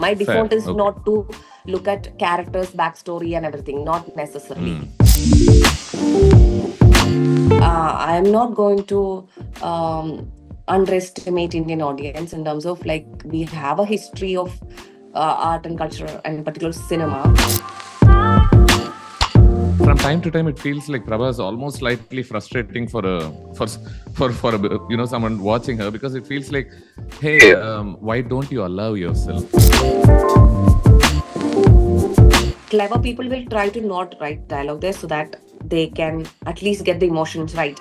My default Fair. is Okay. not to look at characters, backstory and everything, not necessarily. I am not going to underestimate Indian audience in terms of like we have a history of art and culture and particular cinema. From time to time, it feels like Prabha is almost slightly frustrating for someone watching her, because it feels like, hey, why don't you allow yourself? Clever people will try to not write dialogue there so that they can at least get the emotions right.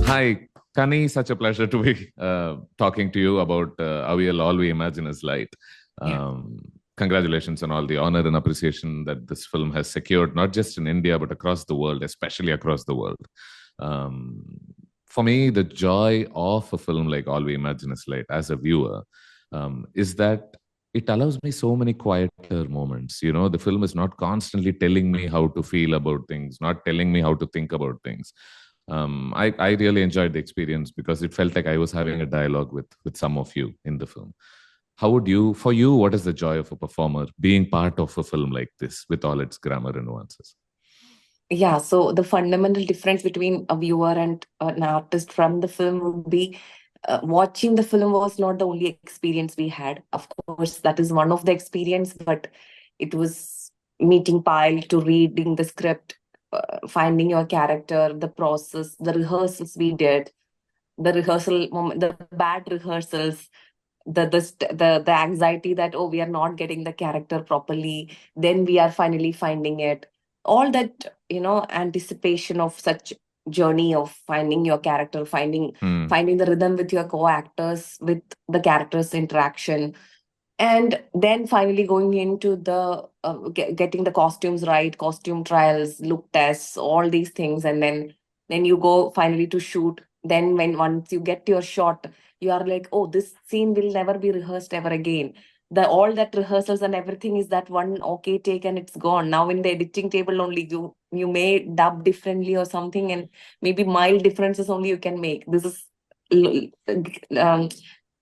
Hi, Kani, such a pleasure to be talking to you about All We Imagine Is Light. Congratulations on all the honor and appreciation that this film has secured, not just in India, but across the world, especially across the world. For me, the joy of a film like All We Imagine Is Light as a viewer is that it allows me so many quieter moments. You know, the film is not constantly telling me how to feel about things, not telling me how to think about things. I really enjoyed the experience because it felt like I was having a dialogue with some of you in the film. How would you, for you, what is the joy of a performer being part of a film like this with all its grammar and nuances? Yeah, so the fundamental difference between a viewer and an artist from the film would be watching the film was not the only experience we had. Of course, that is one of the experience, but it was meeting Payal, to reading the script, finding your character, the process, the rehearsals we did, the rehearsal moment, the bad rehearsals, the anxiety that, oh, we are not getting the character properly, then we are finally finding it. All that, anticipation of such journey of finding your character, finding the rhythm with your co-actors, with the characters interaction, and then finally going into the getting the costumes right, costume trials, look tests, all these things, and then you go finally to shoot. Then when once you get your shot, you are like, oh, this scene will never be rehearsed ever again. The all that rehearsals and everything is that one okay take and it's gone. Now in the editing table only you may dub differently or something, and maybe mild differences only you can make. This is um,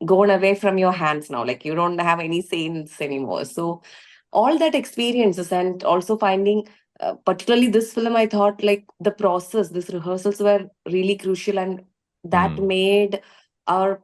gone away from your hands now. Like you don't have any scenes anymore. So all that experiences, and also finding particularly this film, I thought like the process, these rehearsals were really crucial, and that made our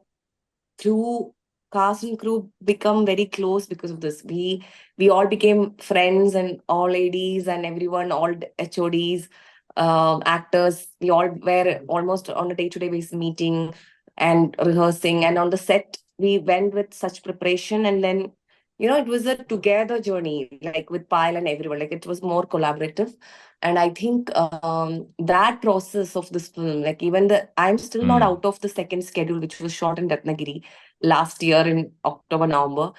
crew, cast and crew, become very close because of this. We all became friends, and all ladies and everyone, all HODs, actors, we all were almost on a day-to-day basis meeting and rehearsing. And on the set, we went with such preparation, and then it was a together journey, like with Pyle and everyone. Like it was more collaborative, and I think that process of this film, like even I'm still not out of the second schedule, which was shot in Ratnagiri last year in October, November.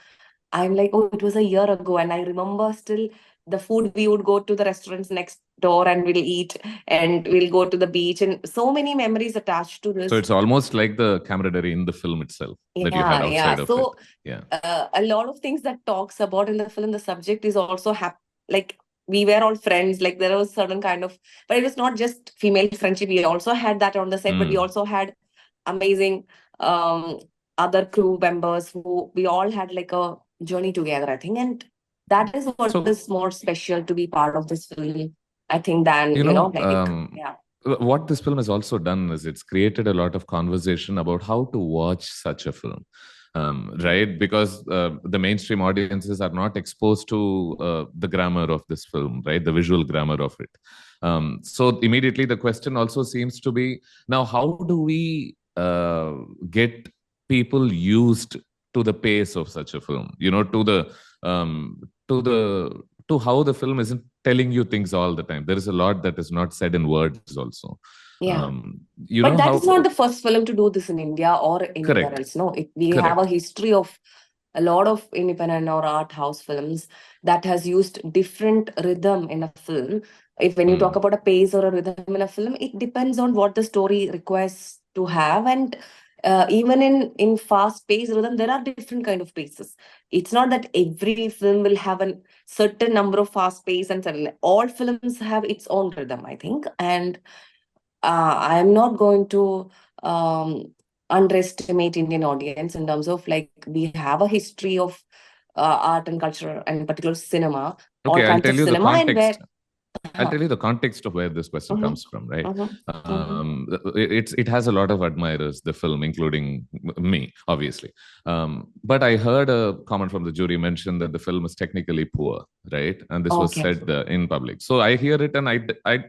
I'm like, oh, it was a year ago, and I remember still the food. We would go to the restaurants next door and we'll eat, and we'll go to the beach, and so many memories attached to this. So it's almost like the camaraderie in the film itself that you had outside of so, it. A lot of things that talks about in the film, the subject is also like we were all friends. Like there was certain kind of, but it was not just female friendship. We also had that on the set, but we also had amazing other crew members who we all had like a journey together, I think. And that is what is more special to be part of this film, I think, than, what this film has also done is it's created a lot of conversation about how to watch such a film. Right? Because the mainstream audiences are not exposed to the grammar of this film, right? The visual grammar of it. So immediately the question also seems to be, now how do we get people used to the pace of such a film? To how the film isn't telling you things all the time. There is a lot that is not said in words also. Yeah. But that is not the first film to do this in India or anywhere else. No, we have a history of a lot of independent or art house films that has used different rhythm in a film. If when you talk about a pace or a rhythm in a film, it depends on what the story requires to have. And even in fast-paced rhythm, there are different kind of paces. It's not that every film will have a certain number of fast pace, and suddenly all films have its own rhythm, I think. And I'm not going to underestimate Indian audience in terms of like we have a history of art and culture and particular cinema, all Okay, I'll kinds tell of you the cinema, and where context. I'll tell you the context of where this question Mhm, comes from, right? mhm, mhm. It has a lot of admirers, the film, including me, obviously. But I heard a comment from the jury mention that the film is technically poor, right? And this was Okay. said in public. So I hear it, and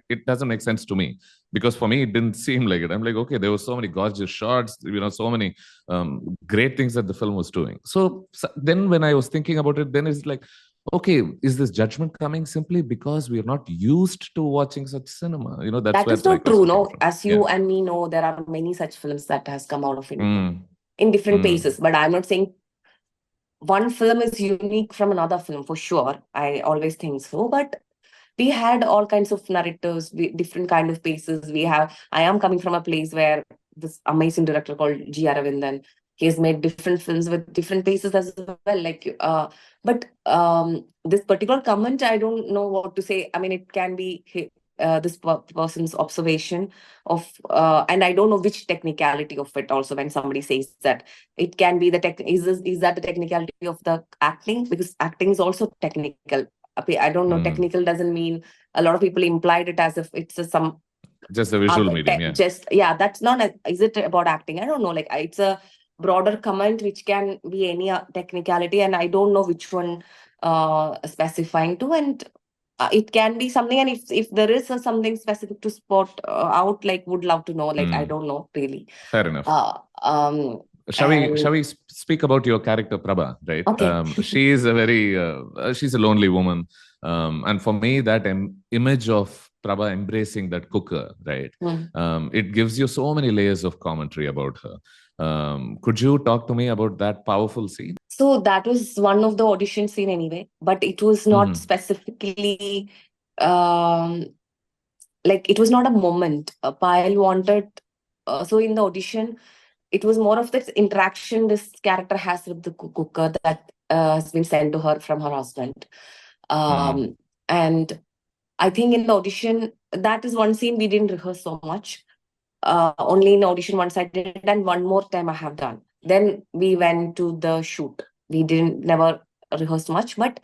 it doesn't make sense to me, because for me it didn't seem like it. I'm like, okay, there were so many gorgeous shots, so many great things that the film was doing. So then when I was thinking about it, then it's like, okay, is this judgment coming simply because we are not used to watching such cinema? That's That where is my not true, question came no. from. As Yeah. you and me know, there are many such films that has come out of India Mm, in different mm, paces. But I'm not saying one film is unique from another film for sure. I always think so. But we had all kinds of narratives, different kind of paces. I am coming from a place where this amazing director called G. Aravindan, he has made different films with different paces as well. But this particular comment, I don't know what to say. I mean, it can be this person's observation of, and I don't know which technicality of it. Also, when somebody says that, it can be the is that the technicality of the acting, because acting is also technical. I don't know. mm. Technical doesn't mean, a lot of people implied it as if it's some Just a visual other medium, yeah. just, yeah, that's not is it about acting? I don't know. Like, it's a broader comment which can be any technicality, and I don't know which one specifying to, and it can be something. And if there is something specific to spot out, like, would love to know. Like, I Mm. don't know really. Fair enough. Uh, um, Shall we and speak about your character Prabha, right? okay. She is she's a lonely woman, and for me that image of Prabha embracing that cooker, right? Hmm. It gives you so many layers of commentary about her. Could you talk to me about that powerful scene? So that was one of the audition scene anyway, but it was not Mm, specifically um like, it was not a moment. Payal wanted, so in the audition, it was more of this interaction this character has with the cooker that has been sent to her from her husband. mm, Um, and I think in the audition, that is one scene we didn't rehearse so much. Only in audition once I did, and one more time I have done. Then we went to the shoot. We didn't never rehearse much, but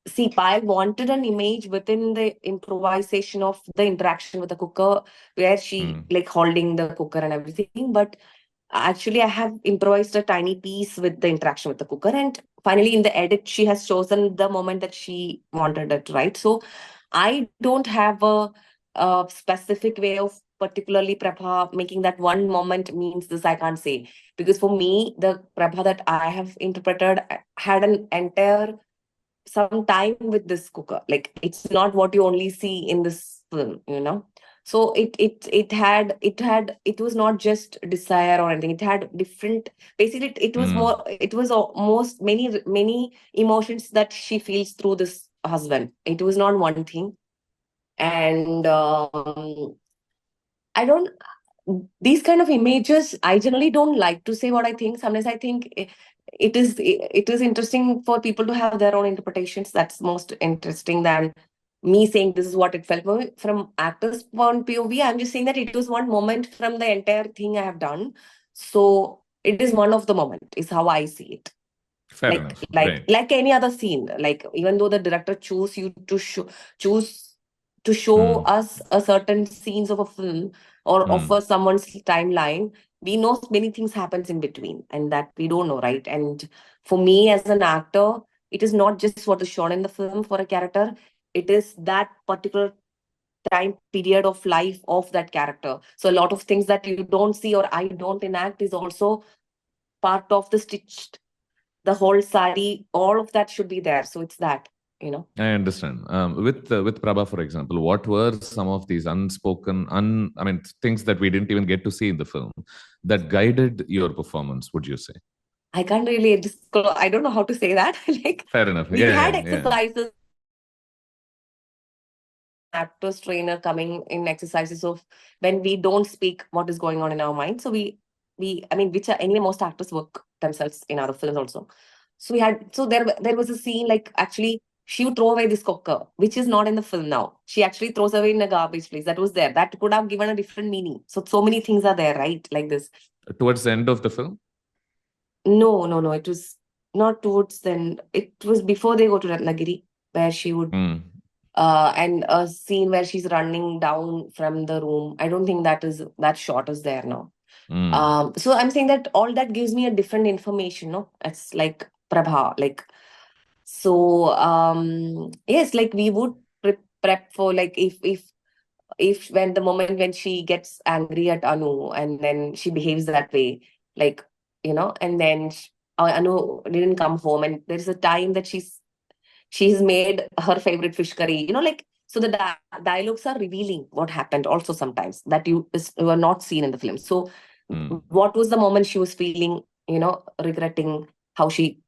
see, Payal wanted an image within the improvisation of the interaction with the cooker, where she mm, like holding the cooker and everything. But actually, I have improvised a tiny piece with the interaction with the cooker, and finally, in the edit, she has chosen the moment that she wanted it, right? So, I don't have a specific way of particularly Prabha making that one moment means this. I can't say, because for me, the Prabha that I have interpreted had an entire some time with this cooker. Like, it's not what you only see in this film. So it was not just desire or anything. It had different, basically it was mm, more, it was almost many emotions that she feels through this husband. It was not one thing. And I don't, these kind of images, I generally don't like to say what I think. Sometimes I think it is interesting for people to have their own interpretations. That's most interesting than me saying this is what it felt. From actors' point POV, I'm just saying that it was one moment from the entire thing I have done. So it is one of the moment, is how I see it. fair Like enough. like Right. like any other scene. Like, even though the director choose to show Mm, us a certain scenes of a film or offer mm, someone's timeline, we know many things happens in between and that we don't know, right? And for me as an actor, it is not just what is shown in the film for a character. It is that particular time period of life of that character. So a lot of things that you don't see or I don't enact is also part of the stitched, the whole sari, all of that should be there. So it's that. I understand. With Prabha, for example, what were some of these I mean, things that we didn't even get to see in the film that guided your performance? Would you say? I can't really disclose. I don't know how to say that. Like, Fair enough. we Yeah, had yeah, yeah. exercises, actors trainer coming in exercises of when we don't speak what is going on in our mind. So I mean, which are anyway, most actors work themselves in other films also. So there was a scene, like, actually she would throw away this cooker, which is not in the film now. She actually throws away in a garbage place that was there. That could have given a different meaning. So many things are there, right? Like this. Towards the end of the film? No. It was not towards then. It was before they go to Ratnagiri, where she would, and a scene where she's running down from the room. I don't think that shot is there now. So I'm saying that all that gives me a different information, no? It's like Prabha, like, so, yes, like we would prep for, like, if when the moment when she gets angry at Anu and then she behaves that way, like, and then Anu didn't come home, and there's a time that she's made her favorite fish curry, like, so the dialogues are revealing what happened also sometimes that you were not seen in the film. So what was the moment she was feeling, regretting how she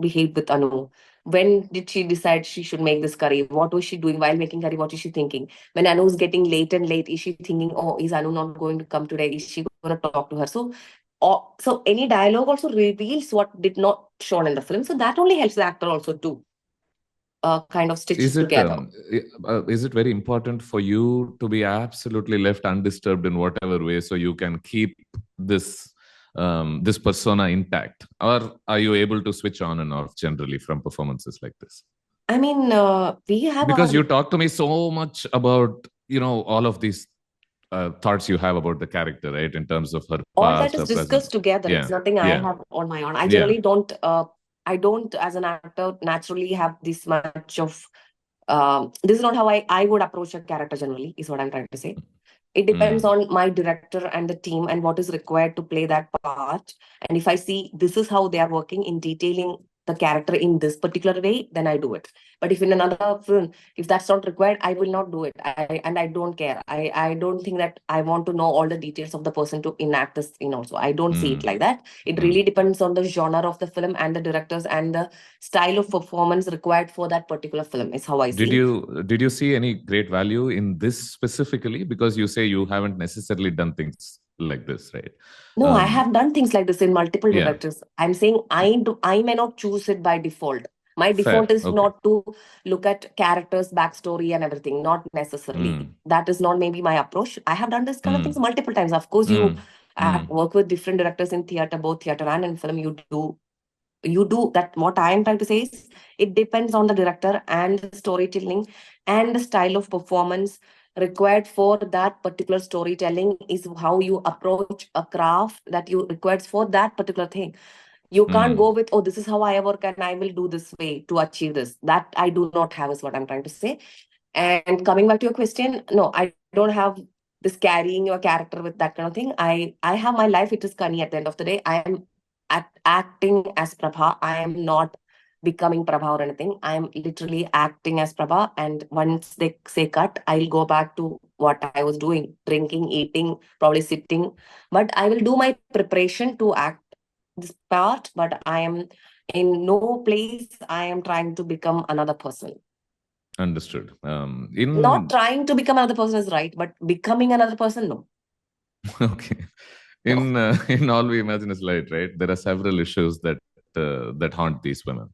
behaved with Anu? When did she decide she should make this curry? What was she doing while making curry? What is she thinking? When Anu is getting late and late, is she thinking, oh, is Anu not going to come today? Is she going to talk to her? So any dialogue also reveals what did not shown in the film. So that only helps the actor also to kind of stitch together. Is it very important for you to be absolutely left undisturbed in whatever way so you can keep this persona intact, or are you able to switch on and off generally from performances like this? I mean, we have, because you talk to me so much about all of these thoughts you have about the character, right? In terms of her all past, that is her discussed present. together. It's nothing I have on my own. I generally don't. I don't, as an actor, naturally have this much of. This is not how I would approach a character generally, is what I'm trying to say. It depends on my director and the team and what is required to play that part. And if I see this is how they are working in detailing the character in this particular way, then I do it. But if in another film, if that's not required, I will not do it. And I don't care. I don't think that I want to know all the details of the person to enact this scene also. I don't see it like that. It really depends on the genre of the film and the directors and the style of performance required for that particular film is how I see it. Did you see any great value in this specifically? Because you say you haven't necessarily done things like this, right? No, I have done things like this in multiple directors. I'm saying I may not choose it by default. My default is not to look at characters, backstory and everything. Not necessarily. That is not maybe my approach. I have done this kind of things multiple times. Of course, you work with different directors in theater, both theater and in film. You do that. What I am trying to say is it depends on the director and the storytelling and the style of performance required for that particular storytelling is how you approach a craft that you requires for that particular thing. You can't go with, oh, this is how I work and I will do this way to achieve this. That I do not have is what I'm trying to say. And coming back to your question, no, I don't have this carrying your character with that kind of thing. I have my life. It is Kani at the end of the day. I am acting as Prabha. I am not becoming Prabha or anything. I am literally acting as Prabha. And once they say cut, I'll go back to what I was doing, drinking, eating, probably sitting. But I will do my preparation to act this part. But I am in no place I am trying to become another person. Understood. Not trying to become another person is right, but becoming another person, no. Okay. In All We Imagine Is Light, right? There are several issues that haunt these women.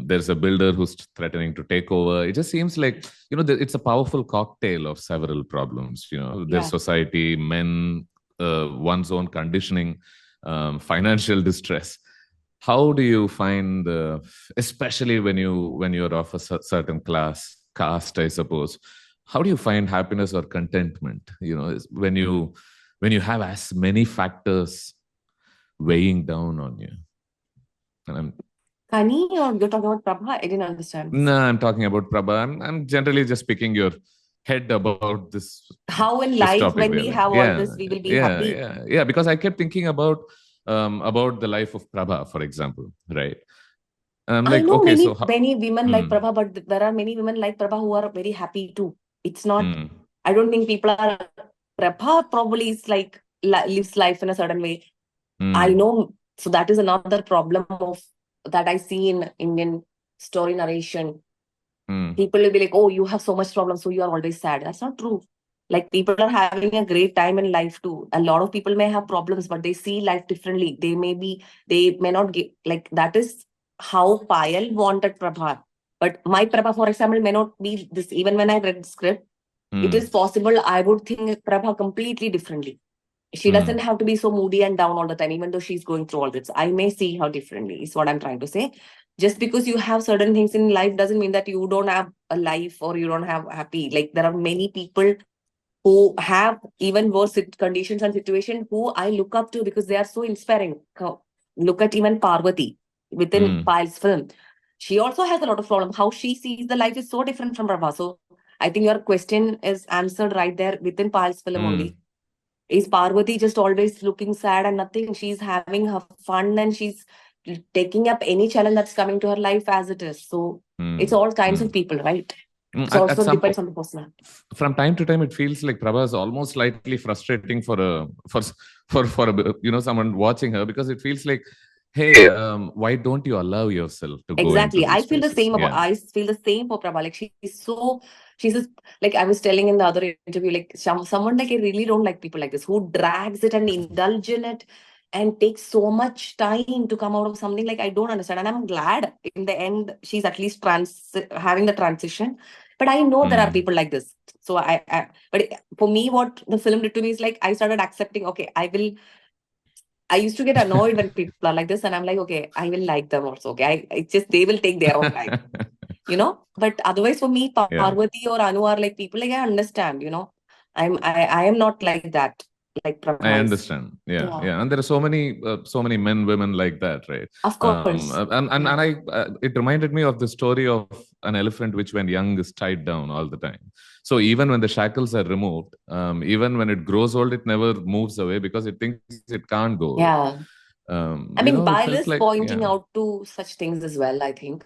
There's a builder who's threatening to take over. It just seems like it's a powerful cocktail of several problems. There's society, men, one's own conditioning, financial distress. How do you find, especially when you're of a certain caste, I suppose, how do you find happiness or contentment? When you have as many factors weighing down on you. Kani, or you're talking about Prabha? I didn't understand. No, I'm talking about Prabha. I'm generally just picking your head about this. How in life, topic, when really. we have all this, we will be happy. Yeah. Because I kept thinking about the life of Prabha, for example, right? I know many women like Prabha, but there are many women like Prabha who are very happy too. It's not. I don't think people are. Prabha probably is like lives life in a certain way. I know. So that is another problem of that I see in Indian story narration. People will be like, oh, you have so much problems, so you are always sad. That's not true. Like, people are having a great time in life too. A lot of people may have problems, but they see life differently. They may not get, like, that is how Payal wanted Prabha. But my Prabha, for example, may not be this. Even when I read the script, it is possible I would think Prabha completely differently. She doesn't have to be so moody and down all the time, even though she's going through all this. I may see her differently, is what I'm trying to say. Just because you have certain things in life doesn't mean that you don't have a life or you don't have happy. Like, there are many people who have even worse conditions and situations who I look up to because they are so inspiring. Look at even Parvati within Payal's film. She also has a lot of problems. How she sees the life is so different from Prabha. So I think your question is answered right there within Payal's film only. Is Parvati just always looking sad and nothing? She's having her fun and she's taking up any challenge that's coming to her life as it is. So it's all kinds of people, right? It also depends on the person. From time to time, it feels like Prabha is almost slightly frustrating for someone watching her, because it feels like, hey, why don't you allow yourself to go into these I feel the spaces? same about. I feel the same for Prabha. Like, she's just, like I was telling in the other interview, like someone like I really don't like people like this who drags it and indulge in it and takes so much time to come out of something. Like, I don't understand, and I'm glad in the end she's at least having the transition. But I know there are people like this. So but for me, what the film did to me is like I started accepting. Okay, I used to get annoyed when people are like this, and I'm like, okay, I will like them also. Okay, it's just they will take their own time, But otherwise, for me, Parvati or Anu are like people like I understand, I am not like that. Like Prabha I understand. Yeah. And there are so many men, women like that, right? Of course. It reminded me of the story of an elephant which, when young, is tied down all the time. So even when the shackles are removed, even when it grows old, it never moves away because it thinks it can't go away. Yeah. I mean, Payal is pointing out to such things as well, I think.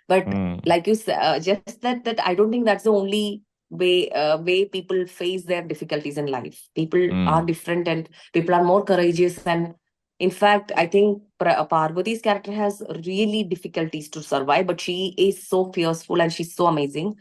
But like you said, just that I don't think that's the only way people face their difficulties in life. People are different and people are more courageous. And in fact, I think Parvati's character has really difficulties to survive, but she is so fearful and she's so amazing.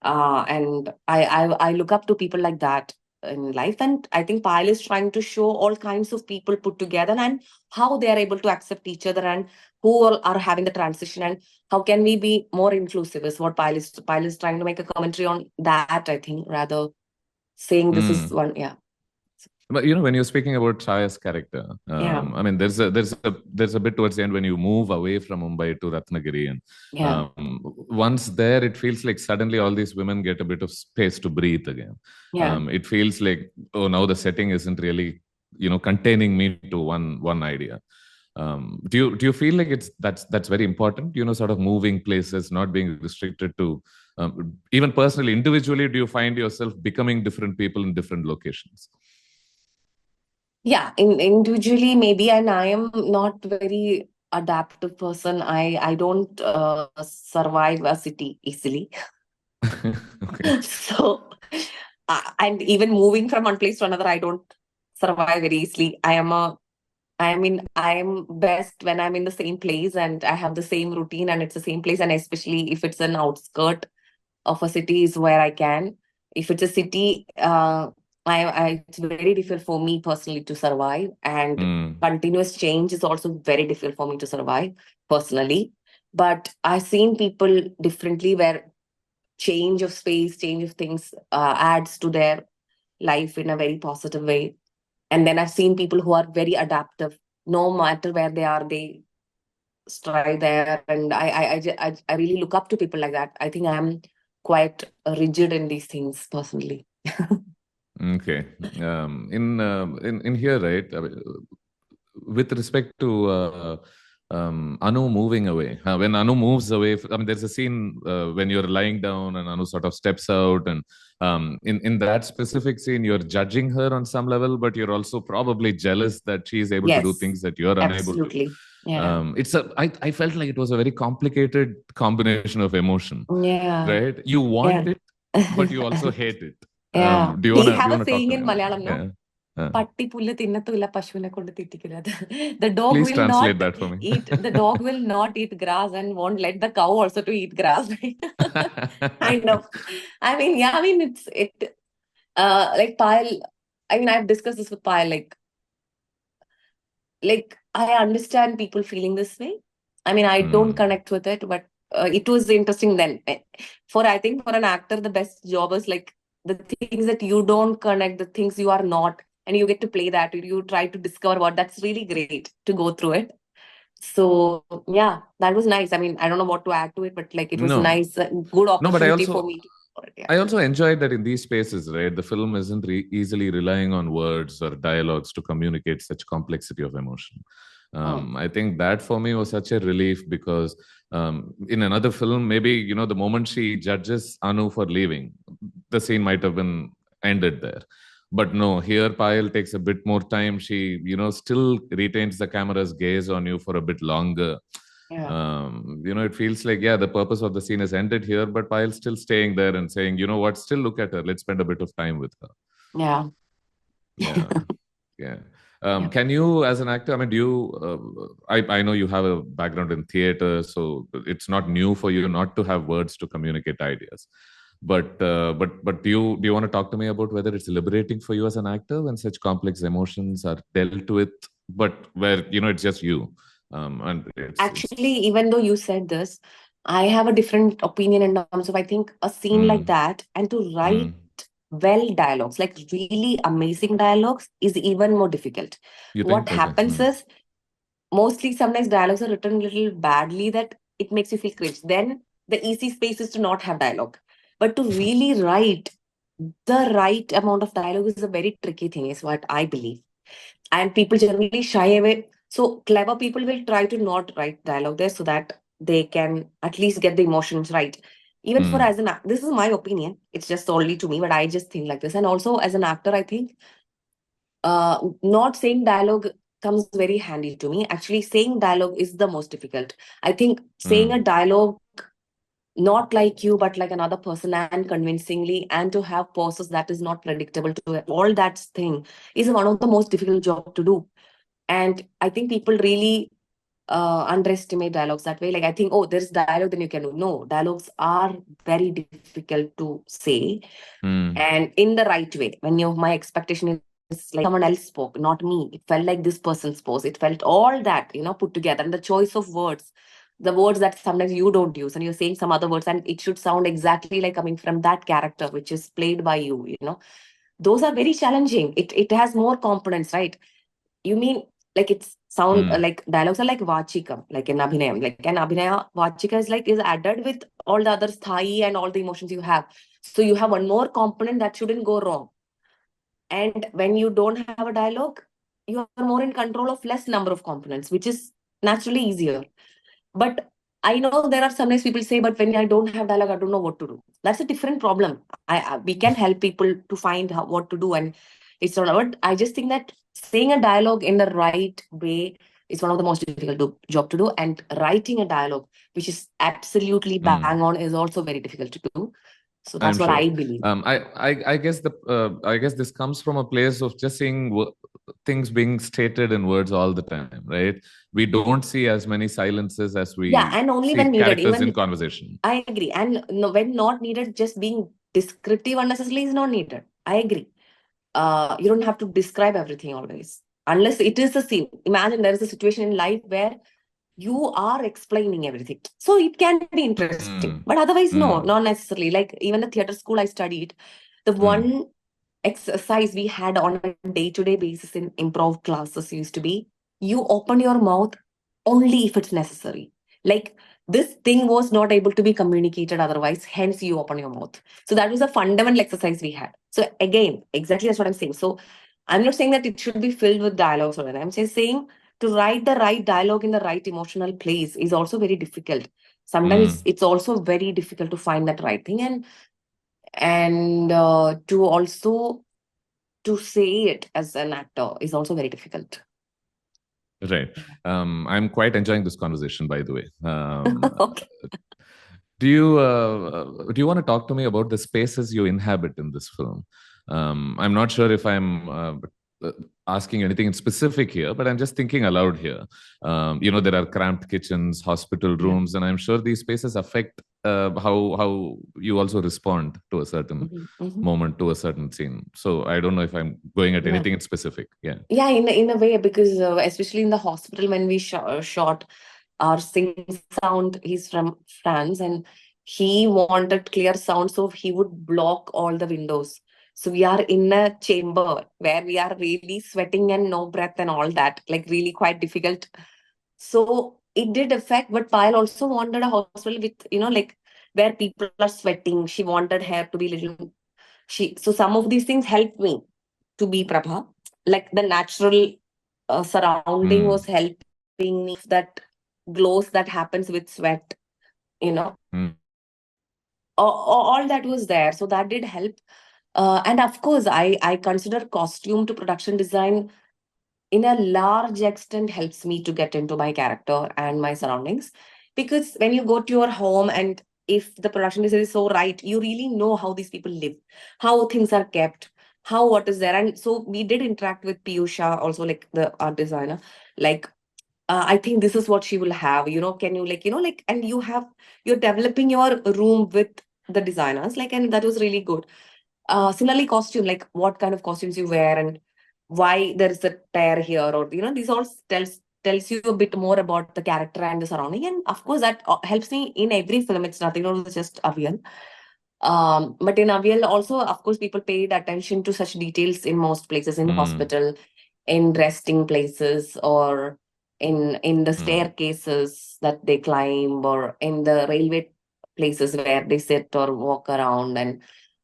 And I look up to people like that in life. And I think Payal is trying to show all kinds of people put together and how they are able to accept each other and who all are having the transition and how can we be more inclusive is what Payal is trying to make a commentary on that, I think, rather saying this is one. But when you're speaking about Chaya's character, I mean, there's a bit towards the end when you move away from Mumbai to Ratnagiri, and once there, it feels like suddenly all these women get a bit of space to breathe again. It feels like, oh, now the setting isn't really containing me to one idea. Do you feel like that's very important? Sort of moving places, not being restricted to. Even personally, individually, do you find yourself becoming different people in different locations? Yeah, individually maybe, and I am not very adaptive person. I don't survive a city easily. Okay. So, and even moving from one place to another, I don't survive very easily. I am best when I'm in the same place and I have the same routine and it's the same place. And especially if it's an outskirt of a city is where I can. If it's a city, it's very difficult for me personally to survive. And continuous change is also very difficult for me to survive personally. But I've seen people differently where change of space, change of things adds to their life in a very positive way. And then I've seen people who are very adaptive. No matter where they are, they strive there. And I really look up to people like that. I think I'm quite rigid in these things personally. Okay. In here, right? With respect to Anu moving away, when Anu moves away, I mean, there's a scene when you're lying down and Anu sort of steps out, and in that specific scene, you're judging her on some level, but you're also probably jealous that she's able to do things that you're unable to. Yeah. I felt like it was a very complicated combination of emotion. Yeah. Right? You want it, but you also hate it. Yeah. Do you We want have to a saying in Malayalam, no? Patti പുല്ല് തിന്നത്തുമില്ല പശുവിനെ കൊണ്ട് തെറ്റിക്കരുത്. The dog Please will translate not that for me. the dog will not eat grass and won't let the cow also to eat grass, right? Kind of. I mean, like Payal, I mean, I've discussed this with Payal, like I understand people feeling this way. I mean, I don't connect with it, but it was interesting then. I think for an actor, the best job is like the things that you don't connect, the things you are not. and you get to play that, you try to discover what, that's really great to go through it. So yeah, that was nice. I mean, I don't know what to add to it, but like it was No, nice, good no, but I opportunity for also me to explore it. Yeah. I also enjoyed that in these spaces, right? The film isn't easily relying on words or dialogues to communicate such complexity of emotion. I think that for me was such a relief because in another film, maybe, you know, the moment she judges Anu for leaving, the scene might have been ended there. But no, here Payal takes a bit more time. She, you know, still retains the camera's gaze on you for a bit longer. Yeah. You know, it feels like, yeah, the purpose of the scene is ended here, but Payal's still staying there and saying, you know what, still look at her. Let's spend a bit of time with her. Yeah. Yeah. Yeah. Yeah. Can you, as an actor, I mean, do you, I know you have a background in theater, so it's not new for you not to have words to communicate ideas. But do you want to talk to me about whether it's liberating for you as an actor when such complex emotions are dealt with, but where, you know, it's just you? And Actually, even though you said this, I have a different opinion in terms of, I think a scene like that and to write well dialogues, like really amazing dialogues, is even more difficult. You What think? Okay. happens is, mostly sometimes dialogues are written a little badly that it makes you feel cringe. Then the easy space is to not have dialogue. But to really write the right amount of dialogue is a very tricky thing, is what I believe. And people generally shy away. So clever people will try to not write dialogue there so that they can at least get the emotions right. Even for as an this is my opinion. It's just only to me, but I just think like this. And also as an actor, I think not saying dialogue comes very handy to me. Actually, saying dialogue is the most difficult. I think saying a dialogue not like you, but like another person and convincingly, and to have pauses that is not predictable to all that thing is one of the most difficult job to do. And I think people really underestimate dialogues that way. Like, I think, oh, there's dialogue, then you can do. No, dialogues are very difficult to say. And in the right way. When my expectation is like someone else spoke, not me. It felt like this person spoke. It felt all that, put together. And the choice of words, the words that sometimes you don't use, and you're saying some other words, and it should sound exactly like coming from that character, which is played by you. Those are very challenging. It has more components, right? You mean like it's sound like dialogues are like vachika, like an abhinayam. Like an abhinaya vachika is added with all the other sthai and all the emotions you have. So you have one more component that shouldn't go wrong. And when you don't have a dialogue, you are more in control of less number of components, which is naturally easier. But I know there are sometimes people say, but when I don't have dialogue, I don't know what to do. That's a different problem. We can help people to find what to do, and it's not. But I just think that saying a dialogue in the right way is one of the most difficult job to do, and writing a dialogue which is absolutely bang on is also very difficult to do. So that's what I believe. I guess this comes from a place of just seeing things being stated in words all the time, right? We don't see as many silences as we and only see when needed, characters even in conversation. I agree. And when not needed, just being descriptive unnecessarily is not needed. I agree. You don't have to describe everything always, unless it is a scene. Imagine there is a situation in life where you are explaining everything, so it can be interesting. But otherwise, no, not necessarily. Like even the theater school I studied, the one exercise we had on a day-to-day basis in improv classes used to be, you open your mouth only if it's necessary. Like, this thing was not able to be communicated otherwise, hence you open your mouth. So that was a fundamental exercise we had. So again, exactly that's what I'm saying. So I'm not saying that it should be filled with dialogues or anything. I'm just saying to write the right dialogue in the right emotional place is also very difficult. Sometimes it's also very difficult to find that right thing, and to also to say it as an actor is also very difficult. Right. I'm quite enjoying this conversation, by the way. Okay. Do you want to talk to me about the spaces you inhabit in this film? I'm not sure if I'm asking anything in specific here, but I'm just thinking aloud here. There are cramped kitchens, hospital rooms, and I'm sure these spaces affect how you also respond to a certain moment, to a certain scene. So I don't know if I'm going at anything in specific. Yeah. Yeah, in a way, because especially in the hospital when we shot our sing sound, he's from France and he wanted clear sound, so he would block all the windows. So we are in a chamber where we are really sweating and no breath and all that, like really quite difficult. So it did affect, but Payal also wanted a hospital with, like where people are sweating. She wanted hair to be little. So some of these things helped me to be Prabha. Like the natural surrounding was helping me. That glows that happens with sweat, all that was there. So that did help. And of course, I consider costume to production design in a large extent helps me to get into my character and my surroundings. Because when you go to your home and if the production design is so right, you really know how these people live, how things are kept, how what is there. And so we did interact with Piyusha, also like the art designer. Like, I think this is what she will have. Can you and you're developing your room with the designers, like, and that was really good. Similarly, costume, like what kind of costumes you wear and why there is a tear here, or these all tells you a bit more about the character and the surrounding. And of course, that helps me in every film. It's nothing, it's just Avial. But in Avial also, of course, people paid attention to such details in most places, in hospital, in resting places, or in the staircases that they climb, or in the railway places where they sit or walk around, and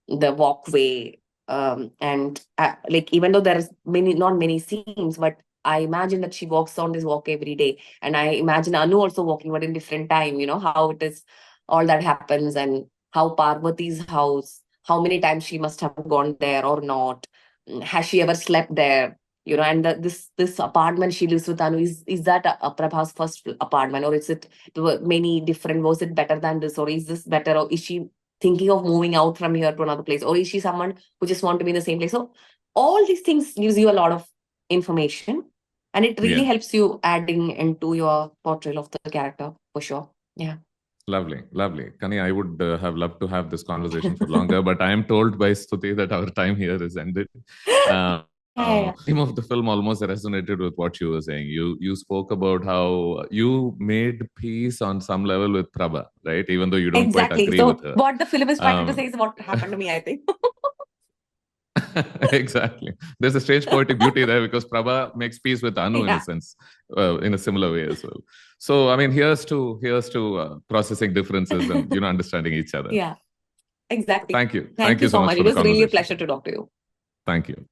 the walkway. And like, even though there is not many scenes, but I imagine that she walks on this walk every day, and I imagine Anu also walking, but in different time. How it is, all that happens, and how Parvati's house, how many times she must have gone there or not. Has she ever slept there? And this apartment she lives with Anu, is that Prabha's first apartment, or is it many different? Was it better than this, or is this better, or is she thinking of moving out from here to another place, or is she someone who just want to be in the same place? So all these things gives you a lot of information, and it really helps you adding into your portrayal of the character, for sure. Yeah. Lovely. Kani, I would have loved to have this conversation for longer, but I am told by Stuti that our time here is ended. Theme of the film almost resonated with what you were saying. You spoke about how you made peace on some level with Prabha, right? Even though you don't quite agree with her. What the film is trying to say is what happened to me, I think. Exactly. There's a strange poetic beauty there because Prabha makes peace with Anu in a sense, in a similar way as well. So, I mean, here's to processing differences and understanding each other. Yeah, exactly. Thank you. Thank you so much. It was really a pleasure to talk to you. Thank you.